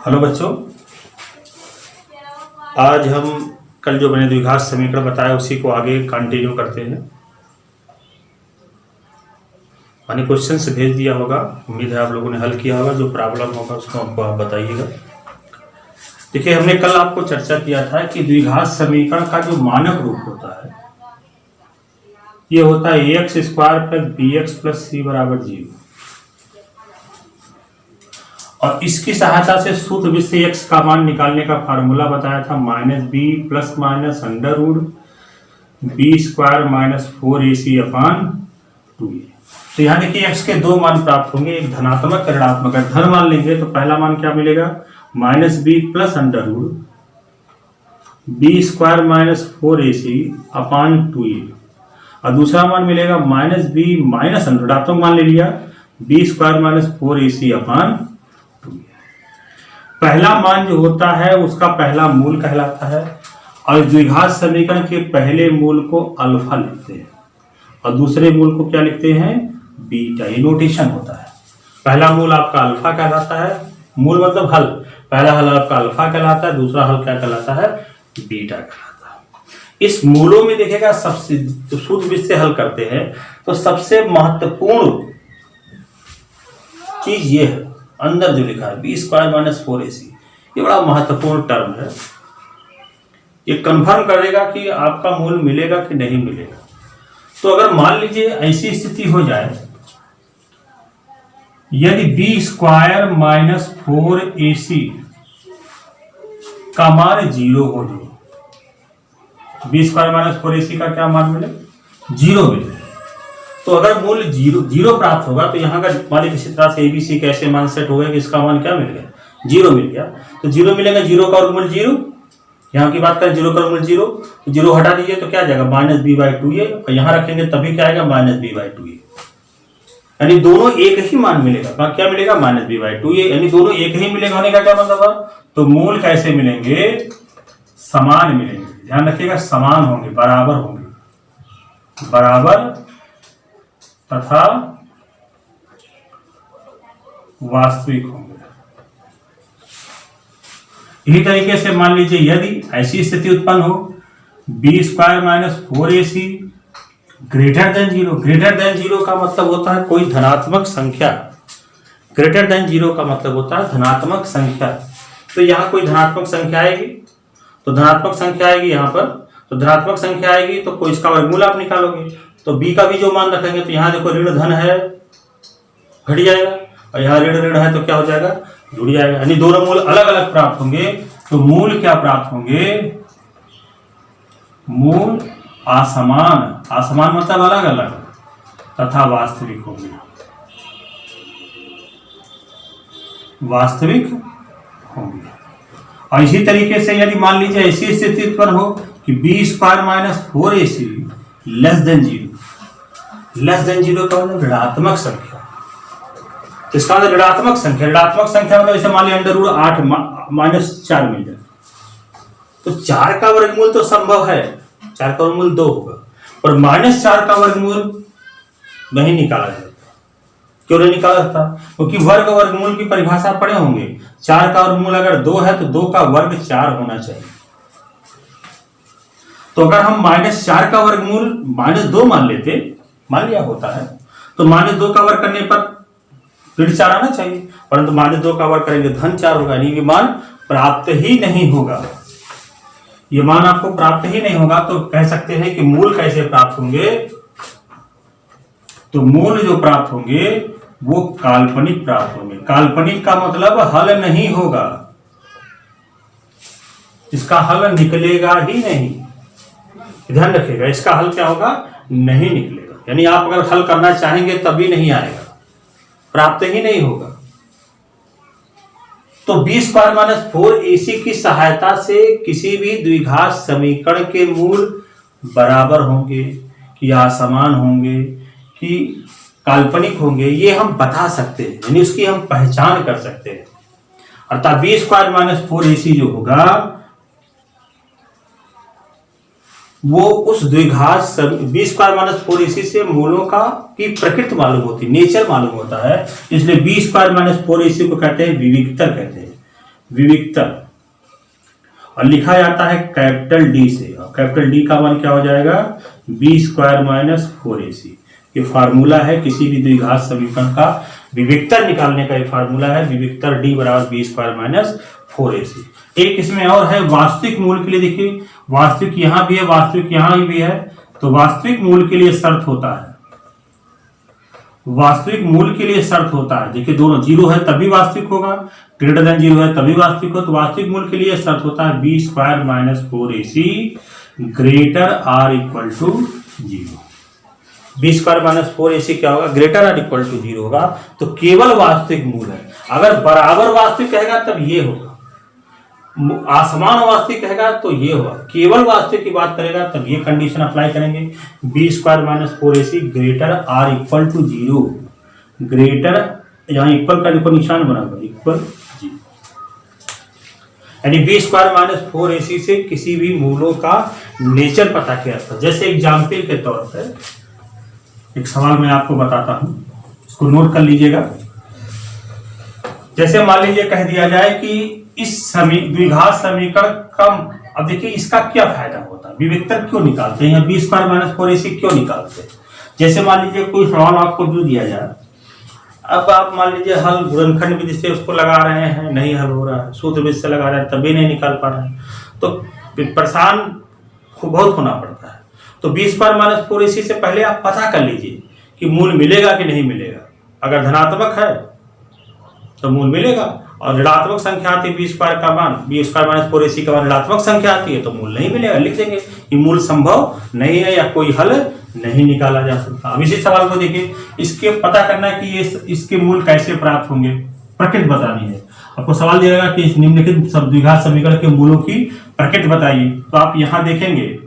Hello बच्चों, आज हम कल जो मैंने द्विघात समीकरण बताया उसी को आगे कंटिन्यू करते हैं। मैंने क्वेश्चन से भेज दिया होगा, उम्मीद है आप लोगों ने हल किया होगा। जो प्रॉब्लम होगा उसको हमको आप बताइएगा। देखिए, हमने कल आपको चर्चा किया था कि द्विघात समीकरण का जो मानक रूप होता है ये होता है ax² + bx + c = 0। और इसकी सहायता से सूत्र विधि से x का मान निकालने का फार्मूला बताया था -b ± √b² - 4ac/2a। तो यहाँ देखिए x के दो मान प्राप्त होंगे, एक धनात्मक ऋणात्मक। धन मान लेंगे तो पहला मान क्या मिलेगा, -b + √b² - 4ac/2a। और दूसरा मान मिलेगा -b - ऋणात्मक मान ले लिया, b² - 4ac/2। पहला मान जो होता है उसका पहला मूल कहलाता है, और द्विघात समीकरण के पहले मूल को अल्फा लिखते हैं और दूसरे मूल को क्या लिखते हैं, बीटा। ये नोटेशन होता है। पहला मूल आपका अल्फा कहलाता है, मूल मतलब हल। पहला हल आपका अल्फा कहलाता है, दूसरा हल क्या कहलाता है, बीटा कहलाता है। इस मूलों में देखिएगा, सबसे सूत्र विधि से हल करते हैं तो सबसे महत्वपूर्ण चीज ये है, अंदर जो लिखा है b² - 4ac, ये बड़ा महत्वपूर्ण टर्म है। ये कंफर्म करेगा कि आपका मूल मिलेगा कि नहीं मिलेगा। तो अगर मान लीजिए ऐसी स्थिति हो जाए, यदि b² - 4ac का मान 0 हो जाए, b² - 4ac का क्या मान मिले, 0 मिले, तो अगर मूल 0 प्राप्त होगा तो यहाँ का मान किसी तरह से ABC कैसे मान सेट हो गया कि इसका मान क्या मिल गया, 0 मिल गया। तो 0 मिलेगा, 0 का वर्गमूल 0, यहाँ की बात करें 0 का वर्गमूल 0, तो 0 हटा दीजिए तो क्या आ जाएगा, -b/2a, और यहाँ रखेंगे तभी क्या आएगा, -b/2a। यानी दोनों एक ही मान मिलेगा। क्या मिलेगा, -b/2a, यानी दोनों एक ही मिलेगा। होने का क्या मतलब है, तो मूल कैसे मिलेंगे, समान मिलेंगे। ध्यान रखिएगा, समान होंगे, बराबर होंगे, बराबर तथा वास्तविक होंगे। इसी तरीके से मान लीजिए यदि ऐसी स्थिति उत्पन्न हो, b² - 4ac > 0। > 0 का मतलब होता है कोई धनात्मक संख्या। > 0 का मतलब होता है धनात्मक संख्या। तो यहाँ कोई धनात्मक संख्या आएगी, तो धनात्मक संख्या आएगी यहाँ पर, तो धनात्मक संख्या आएगी तो कोई इसका वर्गमूल आप निकालोगे, तो b का भी जो मान रखेंगे तो यहाँ देखो ऋण धन है, घट जाएगा, और यहाँ ऋण ऋण है तो क्या हो जाएगा, जुड़ जाएगा। यानी दोनों मूल अलग अलग प्राप्त होंगे। तो मूल क्या प्राप्त होंगे, मूल असमान, असमान मतलब अलग अलग, तथा वास्तविक होंगे, वास्तविक होंगे। और इसी तरीके से यदि मान लीजिए ऐसी स्थिति उत्पन्न हो कि b² - 4ac <0 का मतलब ऋणात्मक संख्या। तो इसका मतलब ऋणात्मक संख्या, ऋणात्मक संख्या मतलब जैसे मान लिया √8 - 4 मिल जाए, तो 4 का वर्गमूल तो संभव है, 4 का वर्गमूल 2 होगा, और -4 का वर्गमूल नहीं निकाला जाता। क्यों नहीं निकाला जाता, क्योंकि वर्ग वर्गमूल की परिभाषा पढ़े होंगे। 4 का वर्गमूल अगर 2 है तो 2 का वर्ग 4 होना चाहिए। तो अगर हम -4 का वर्गमूल -2 मान लेते, मान लिया होता है, तो -2 का वर्ग करने पर ऋण 4 आना चाहिए, परंतु -2 का वर्ग करेंगे धन 4 होगा, यानी ये मान प्राप्त ही नहीं होगा। ये मान आपको प्राप्त ही नहीं होगा। तो कह सकते हैं कि मूल कैसे प्राप्त होंगे, तो मूल जो प्राप्त होंगे वो काल्पनिक प्राप्त होंगे। काल्पनिक का मतलब हल नहीं होगा, इसका हल निकलेगा ही नहीं। ध्यान रखिएगा, इसका हल क्या होगा, नहीं निकलेगा। यानी आप अगर हल करना चाहेंगे तभी नहीं आएगा, प्राप्त ही नहीं होगा। तो b² - 4ac की सहायता से किसी भी द्विघात समीकरण के मूल बराबर होंगे कि असमान होंगे कि काल्पनिक होंगे, ये हम बता सकते हैं, यानी उसकी हम पहचान कर सकते हैं। अर्थात b² - 4ac जो होगा वो उस द्विघात b² - 4ac से मूलों का की प्रकृति मालूम होती, नेचर मालूम होता है, इसलिए b² - 4ac को कहते हैं विविक्तर कहते हैं। विविक्तर, और लिखा जाता है कैपिटल डी से, और कैपिटल डी का मान क्या हो जाएगा, बी स्क्वायर माइनस 4ac। ये फार्मूला है किसी भी द्विघात समीकरण का विविक्तर निकालने का, ये फार्मूला है विविक्तर डी बराबर बी स्क्वायर माइनस 4ac। एक इसमें और है वास्तविक मूल के लिए, देखिए वास्तविक यहां भी है, वास्तविक यहां भी है, तो वास्तविक मूल के लिए शर्त होता है, वास्तविक मूल के लिए शर्त होता है, देखिए दोनों जीरो है तभी वास्तविक होगा, ग्रेटर देन जीरो है तभी वास्तविक हो, तो वास्तविक मूल के लिए शर्त होता है B square minus 4ac greater or equal to 0। B square minus 4ac क्या होगा, ग्रेटर आर इक्वल टू 0 होगा, तो केवल वास्तविक मूल है। अगर बराबर वास्तविक कहेगा तब ये होगा, असमान वास्तविक कहेगा तो ये होगा, केवल वास्तविक की बात करेगा तब ये कंडीशन अप्लाई करेंगे, B square minus 4ac greater or equal to 0, greater यहाँ इक्वल का देखो निशान बना हुआ इक्वल 0, यानी बी स्क्वायर माइनस 4ac से किसी भी मूलों का नेचर पता किया था। जैसे एग्जाम्पल के तौर पर एक सवाल मैं आपको बताता हूं, इसको नोट कर लीजिएगा। जैसे मान लीजिए कह दिया जाए कि इस द्विघात समीकरण कम, अब देखिए इसका क्या फायदा होता है, विविक्तर क्यों निकालते हैं, बी स्क्वायर माइनस 4ac क्यों निकालते हैं। जैसे मान लीजिए कोई सवाल आपको जो दिया जाए, अब आप मान लीजिए हल गुणनखंड विधि से उसको लगा रहे हैं, नहीं हल हो रहा है, सूत्र विधि से लगा रहे हैं तभी नहीं निकाल पा रहे हैं, तो परेशान बहुत होना पड़ता है। तो बी स्क्वायर माइनस 4ac से पहले आप पता कर लीजिए कि मूल मिलेगा कि नहीं मिलेगा। अगर धनात्मक है तो मूल मिलेगा, और ऋणात्मक संख्या आती है बी स्क्वायर का मान, बी स्क्वायर माइनस 4ac का मान ऋणात्मक संख्या आती है तो मूल नहीं मिलेगा, लिख देंगे कि मूल संभव नहीं है या कोई हल नहीं निकाला जा सकता। अब इसी सवाल को देखिए, इसके पता करना है कि ये इसके मूल कैसे प्राप्त होंगे, प्रकृति बतानी है। आपको सवाल दिया जाएगा कि इस निम्नलिखित द्विघात समीकरण के मूलों की प्रकृति बताइए, तो आप यहाँ देखेंगे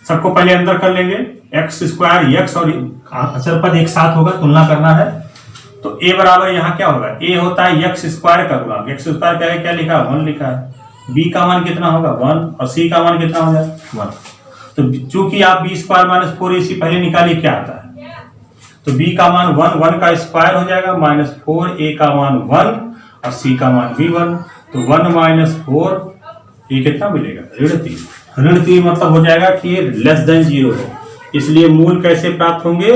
सबको पहले अंदर कर लेंगे, एक्स स्क्वायर एक्स और अचर पद एक साथ होगा, तुलना करना है, तो a बराबर यहाँ क्या होगा, a होता है एक्स स्क्वायर का गुणांक, एक्स स्क्वायर क्या है, क्या लिखा है 1 लिखा है, b का मान कितना होगा 1 और c का मान कितना हो जाएगा 1। तो चूंकि आप बी स्क्वायर माइनस 4ac पहले निकालिए क्या आता है, तो b का मान 1 का स्क्वायर हो जाएगा माइनस 4, a का मान 1 और c का मान भी 1, तो 1 माइनस 4 ये कितना मिलेगा ऋण 3 मतलब हो जाएगा कि ये लेस देन 0 है, इसलिए मूल कैसे प्राप्त होंगे,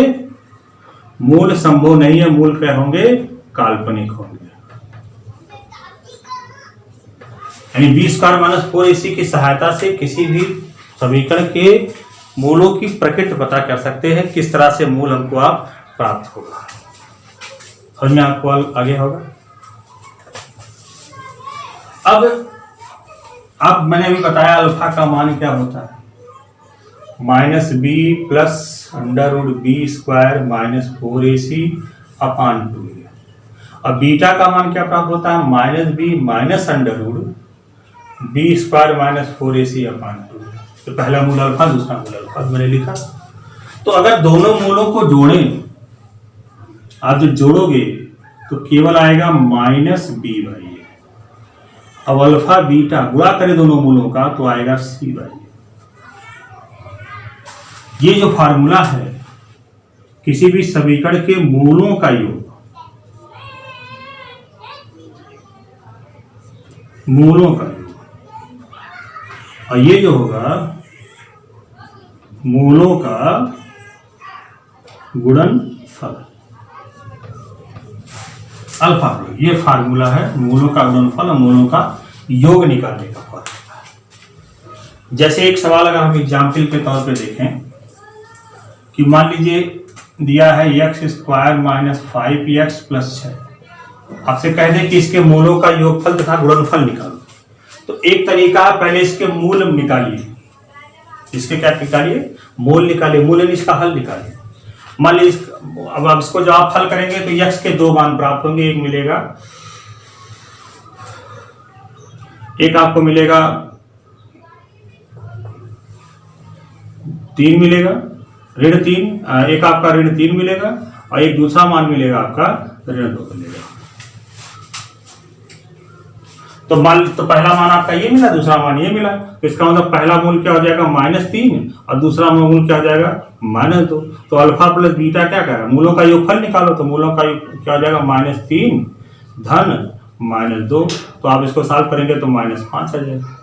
मूल संभव नहीं है, मूल क्या होंगे, काल्पनिक होंगे। यानी बी स्क्वायर माइनस 4ac की सहायता से किसी भी समीकरण के मूलों की प्रकृति पता कर सकते हैं, किस तरह से मूल हमको आप प्राप्त होगा। समझ में आपको आगे होगा। अब मैंने भी बताया अल्फा का मान क्या होता है, minus B plus under root B square minus 4ac upon 2। अब बीटा का मान क्या प्राप्त होता है, minus B minus under root B square minus 4ac upon 2। तो पहला मूल अल्फा, दूसरा मूल अल्फा मैंने लिखा। तो अगर दोनों मूलों को जोड़ें, आप जब जोड़ोगे तो केवल आएगा माइनस बी बाई। अब अल्फा बीटा गुणा करें दोनों मूलों का तो आएगा सी बाई। ये जो फार्मूला है किसी भी समीकरण के मूलों का योग, मूलों का योग, और ये जो होगा मूलों का गुणनफल, अल्फा। ये फार्मूला है मूलों का गुणनफल और मूलों का योग निकालने का फार्मूला। जैसे एक सवाल अगर हम एग्जाम्पल के तौर पे देखें कि मान लीजिए दिया है x square minus 5x plus 6, आपसे कह दें कि इसके मूलों का योगफल तथा गुणनफल निकालो। तो एक तरीका है, पहले इसके मूल निकालिए, इसके क्या निकालिए, मूल निकालिए, मूल यानी इसका हल निकालिए। मान लीजिए अब आप इसको जब आप हल करेंगे तो x के 2 मान प्राप्त होंगे, एक मिलेगा, एक आपको मिलेगा 3 मिलेगा, ऋण 3, एक आपका ऋण 3 मिलेगा और एक दूसरा मान मिलेगा आपका ऋण 2 मिलेगा। तो पहला मान आपका ये मिला, दूसरा मान ये मिला, तो इसका मतलब पहला मूल क्या हो जाएगा -3 और दूसरा मूल क्या हो जाएगा -2। तो अल्फा प्लस बीटा क्या कह रहा है, मूलों का योगफल निकालो, तो मूलों का क्या हो जाएगा -3 धन -2, तो आप इसको सॉल्व करेंगे तो -5 आ जाएगा।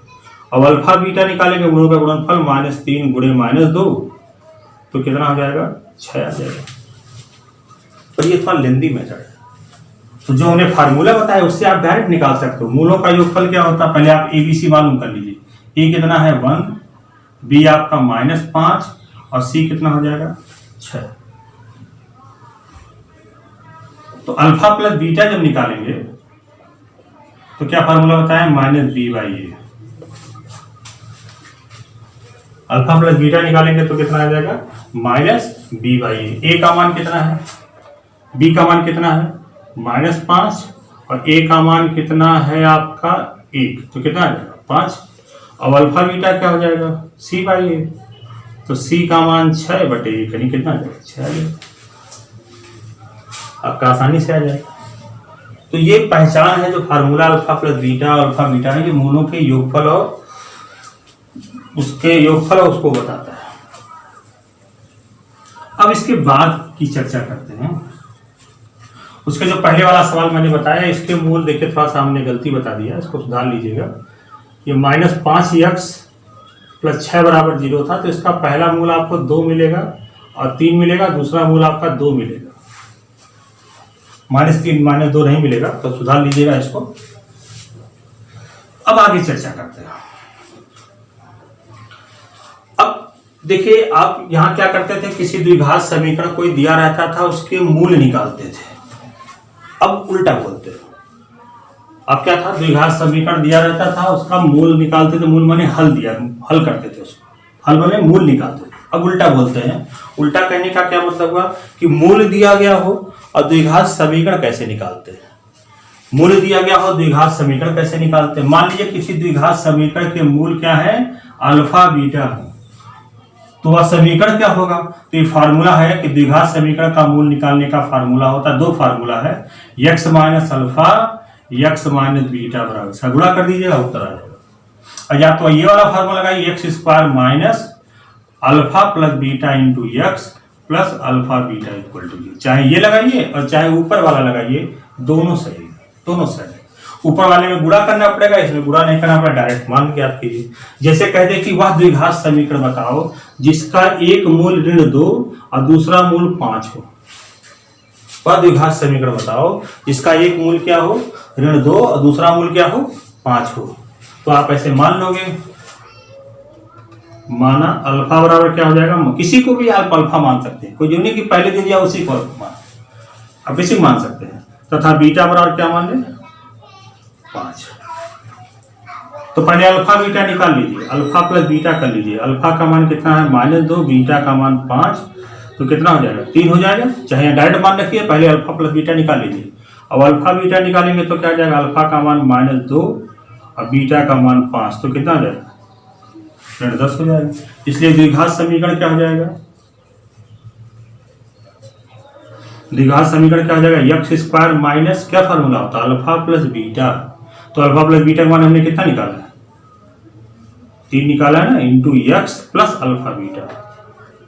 अब अल्फा बीटा निकालेंगे, गुणों का गुणनफल -3 गुणे -2, तो कितना हो जाएगा? 6 आ जाएगा। पर ये थोड़ा लेंदी मेथड है, तो जो हमने फार्मूला बताया उससे आप डायरेक्ट निकाल सकते हो। मूलों का योगफल क्या होता है, पहले आप ABC मालूम कर लीजिए। ए कितना है? 1, बी आपका -5 और सी कितना हो जाएगा? 6। तो अल्फा प्लस बीटा जब निकालेंगे तो क्या फार्मूला बताया? -b/a। अल्फा प्लस बीटा निकालेंगे तो कितना आ जाएगा? -b/a। ए का मान कितना है? बी का मान कितना है? -5 और ए का मान कितना है आपका? 1, तो कितना आ जाएगा? 5। अब अल्फा बीटा क्या हो जाएगा? c/a। तो c का मान 6/1 यानी कितना आ जाएगा? 6 आ जाएगा। आपका आसानी से आ जाएगा। तो ये पहचान है जो फार्मूला अल्फा प्लस बीटा और अल्फा बीटा है, ये मूलों के योगफल और उसके योगफल और उसको बताता है। अब इसके बाद की चर्चा करते हैं। उसके जो पहले वाला सवाल मैंने बताया, इसके मूल देखिए, थोड़ा सा हमने गलती बता दिया, इसको सुधार लीजिएगा। ये -5x + 6 = 0 था, तो इसका पहला मूल आपको 2 मिलेगा और 3 मिलेगा, दूसरा मूल आपका 2 मिलेगा। -3 -2 नहीं मिलेगा, तो सुधार लीजिएगा इसको। अब आगे चर्चा करते हैं। अब देखिए, आप यहां क्या करते थे, किसी द्विघात समीकरण कोई दिया रहता था, उसके मूल निकालते थे। अब उल्टा बोलते हो। अब क्या था, द्विघात समीकरण दिया रहता था, उसका मूल निकालते थे। मूल माने हल करते थे उसको, हल माने मूल निकालते थे। अब उल्टा बोलते हैं। उल्टा कहने का क्या मतलब हुआ कि मूल दिया गया हो और द्विघात समीकरण कैसे निकालते हैं। मूल दिया गया हो, द्विघात समीकरण कैसे निकालते हैं। मान लीजिए किसी द्विघात समीकरण के मूल क्या है? अल्फा बीटा है, तो वह समीकरण क्या होगा? तो ये फार्मूला है कि द्विघात समीकरण का मूल निकालने का फार्मूला होता है, 2 फार्मूला है, x - अल्फा x - बीटा बराबर, सगुणा कर दीजिएगा, उत्तर आ जाएगा। और या तो ये वाला फार्मूला लगाइए, x² - alpha plus beta into x plus alpha beta equal to ये। चाहे ये लगाइए और चाहे ऊपर वाला लगाइए, दोनों सही, दोनों सही। ऊपर वाले में गुणा करना पड़ेगा, इसमें गुणा नहीं करना पड़ेगा, डायरेक्ट मान ज्ञात कीजिए। जैसे कह दे कि वह द्विघात समीकरण बताओ जिसका एक मूल -2 और दूसरा मूल 5 हो। वह द्विघात समीकरण बताओ जिसका एक मूल क्या हो? -2 और दूसरा मूल क्या हो? 5 हो। तो आप ऐसे मान लोगे, माना अल्फा बराबर क्या हो जाएगा? किसी को भी आप अल्फा मान सकते हैं, कोई जो नहीं कि पहले दिन या उसी को मान, आप इसी मान सकते हैं। तथा बीटा बराबर क्या मान लें? 5। तो पहले अल्फा बीटा निकाल लीजिए, अल्फा प्लस बीटा कर लीजिए। अल्फा का मान कितना है? -2, बीटा का मान 5, तो कितना हो जाएगा? 3 हो जाएगा। चाहे डायरेक्ट मान रखिए, पहले अल्फा प्लस बीटा निकाल लीजिए। अब अल्फा बीटा निकालेंगे तो क्या हो जाएगा? अल्फा का मान -2 और बीटा का मान 5, तो कितना हो जाएगा? 10 हो जाएगा। इसलिए द्विघात समीकरण क्या हो जाएगा? द्विघात समीकरण क्या हो जाएगा? x² माइनस क्या फार्मूला होता है? Alpha plus beta. तो अल्फा प्लस बीटा का मान हमने कितना निकाला है? 3 निकाला है ना, into x plus alpha beta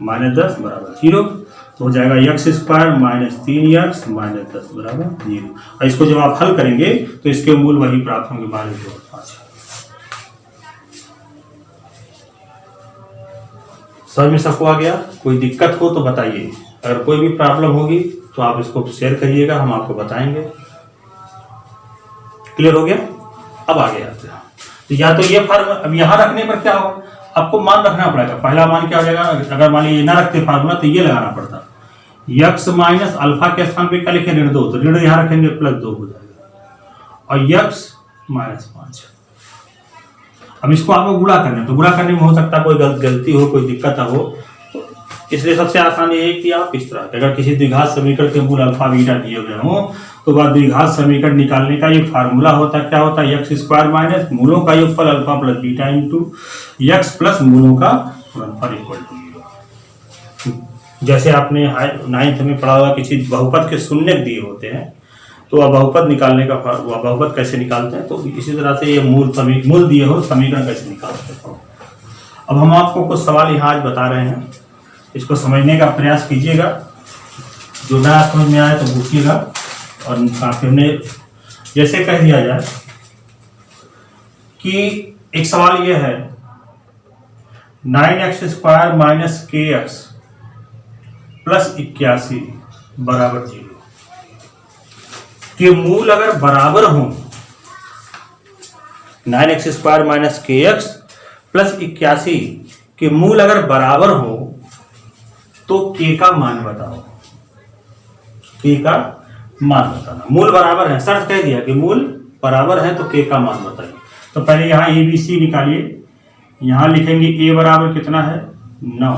-10 बराबर 0। तो हो जाएगा x² - 3x - 10 बराबर 0। और इसको जब आप हल करेंगे तो इसके मूल वही प्राप्त होंगे, 12 और 5। समझ में सबको आ गया? कोई दिक्कत हो तो बताइए, अगर कोई भी प्रॉब्लम होगी तो आप इसको शेयर करिएगा, हम आपको बताएंगे। क्लियर हो गया? अब आगे आते हैं। तो या तो ये फार्मूला, अब यहाँ रखने पर क्या होगा? आपको मान रखना पड़ेगा। पहला मान क्या हो जाएगा? अगर मान लीजिए ना रखते फार्मूला तो ये लगाना पड़ता, x - अल्फा के स्थान पे क्या लिखे? -2, तो ऋण यहाँ रखेंगे +2 हो जाएगा, और x - 5। अब इसको आपको गुणा करना है, तो गुणा करने में हो सकता है कोई गलती हो, कोई दिक्कत हो, तो इसलिए सबसे आसान ये है कि आप इस तरह, अगर किसी द्विघात समीकरण के मूल अल्फा बीटा दिए गए हों तो वह द्विघात समीकरण निकालने का एक फार्मूला होता है। क्या होता है? x² माइनस मूलों का योगफल alpha plus beta into x plus मूलों का गुणनफल इक्वल टू 0। जैसे आपने 9th में पढ़ा हुआ, किसी बहुपद के शून्य दिए होते हैं तो वह बहुपद निकालने का, वह बहुपद कैसे निकालते हैं, तो इसी तरह से ये मूल दिए हो समीकरण कैसे निकालते हैं। अब हम आपको कुछ सवाल यहाँ आज बता रहे हैं, इसको समझने का प्रयास कीजिएगा। जो ना समझ में आए तो पूछिएगा, और काफी हमने जैसे कह दिया जाए कि एक सवाल यह है 9x² माइनस kx प्लस 81 बराबर 0 के मूल अगर बराबर हो 9x² माइनस kx प्लस 81 के मूल अगर बराबर हो तो k का मान बताओ। k का मान बताना, मूल बराबर है, शर्त कह दिया कि मूल बराबर है तो k का मान बताइए। तो पहले यहाँ ABC निकालिए, यहाँ लिखेंगे a बराबर कितना है 9,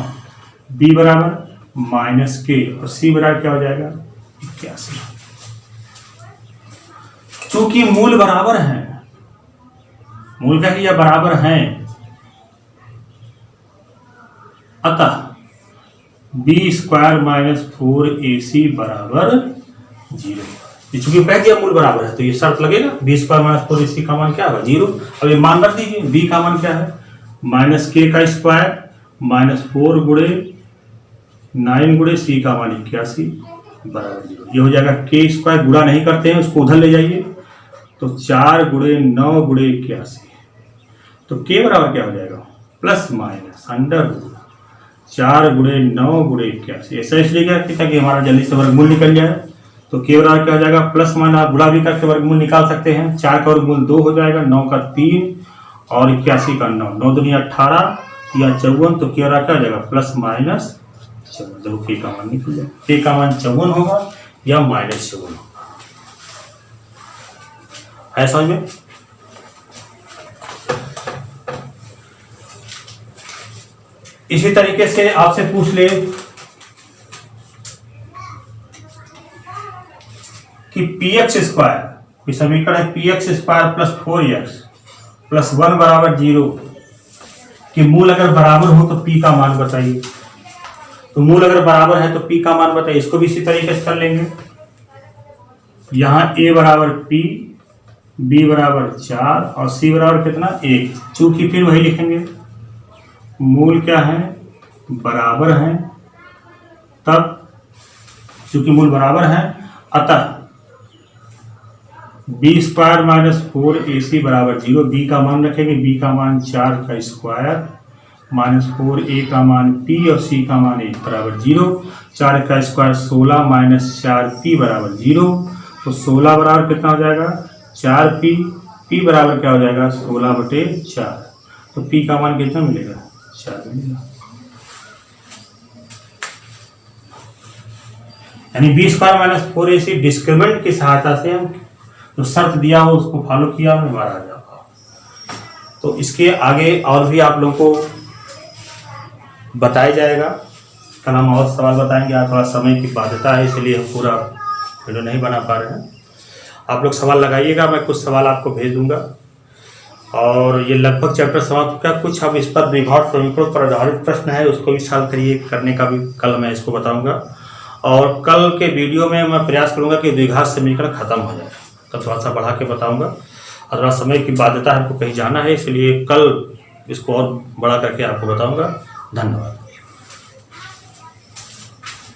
b बराबर माइनस k और c बराबर क्या हो जाएगा 81। चूंकि मूल बराबर है, मूल कह लिया बराबर है, अतः b² माइनस 4ac बराबर 0। चूंकि कह दिया मूल बराबर है तो ये शर्त लगेगा, b² माइनस 4ac का मान क्या होगा 0। अब ये मान रख दीजिए, b का मान क्या है माइनस k का स्क्वायर माइनस 4 गुणे 9 गुणे c का मान 81 बराबर 0। ये हो जाएगा k² गुणा नहीं करते हैं, उसको उधर ले जाइए तो 4 गुणे 9 गुणे 81, तो k बराबर क्या हो जाएगा प्लस माइनस अंडर 4 गुणे 9 गुणे 81। ऐसा इसलिए क्या ताकि हमारा जल्दी से वर्गमूल निकल जाए। तो k बराबर क्या हो जाएगा प्लस माइनस, आप गुणा भी करके वर्गमूल निकाल सकते हैं। 4 का वर्गमूल 2 हो जाएगा, 9 का 3 और 81 का 9, 9 दूनी 18 या 54, तो k बराबर क्या हो जाएगा प्लस माइनस 54। देखो k का मान निकल जाएगा, k का मान 54 होगा या माइनस 54 होगा। है समझ में? इसी तरीके से आपसे पूछ ले कि px² समीकरण है px² प्लस 4x प्लस 1 बराबर 0 कि मूल अगर बराबर हो तो p का मान बताइए। तो मूल अगर बराबर है तो p का मान बताइए। इसको भी इसी तरीके से कर लेंगे। यहाँ a बराबर p, b बराबर 4 और c बराबर कितना 1। चूंकि फिर वही लिखेंगे, मूल क्या है बराबर है, तब चूंकि मूल बराबर है अतः b² माइनस 4ac बराबर 0। b का मान रखेंगे, b का मान 4 का स्क्वायर माइनस 4a का मान p और c का मान 1 बराबर 0। 4 का स्क्वायर 16 माइनस 4p बराबर 0। तो 16 बराबर कितना हो जाएगा 4p, p बराबर क्या हो जाएगा 16/4। तो p का मान कितना मिलेगा 4 मिलेगा। यानी b² माइनस 4ac डिस्क्रिमिनेंट की सहायता से हम जो शर्त दिया हो उसको फॉलो किया, हमें बाहर आ जाएगा। तो इसके आगे और भी आप लोगों को बताया जाएगा। कल हम और सवाल बताएंगे। आज थोड़ा समय की बाध्यता है इसलिए हम पूरा वीडियो नहीं बना पा रहे हैं। आप लोग सवाल लगाइएगा, मैं कुछ सवाल आपको भेज दूंगा और ये लगभग चैप्टर समाप्त का। कुछ अब इस पर द्विघात समीकरणों पर आधारित प्रश्न है, उसको भी सॉल्व करिए, करने का भी कल मैं इसको बताऊंगा। और कल के वीडियो में मैं प्रयास करूंगा कि द्विघात समीकरण खत्म हो जाए, कल थोड़ा सा बढ़ा के बताऊंगा। और थोड़ा समय की बाध्यता है, हमको कहीं जाना है, इसलिए कल इसको और बड़ा करके आपको बताऊंगा। धन्यवाद।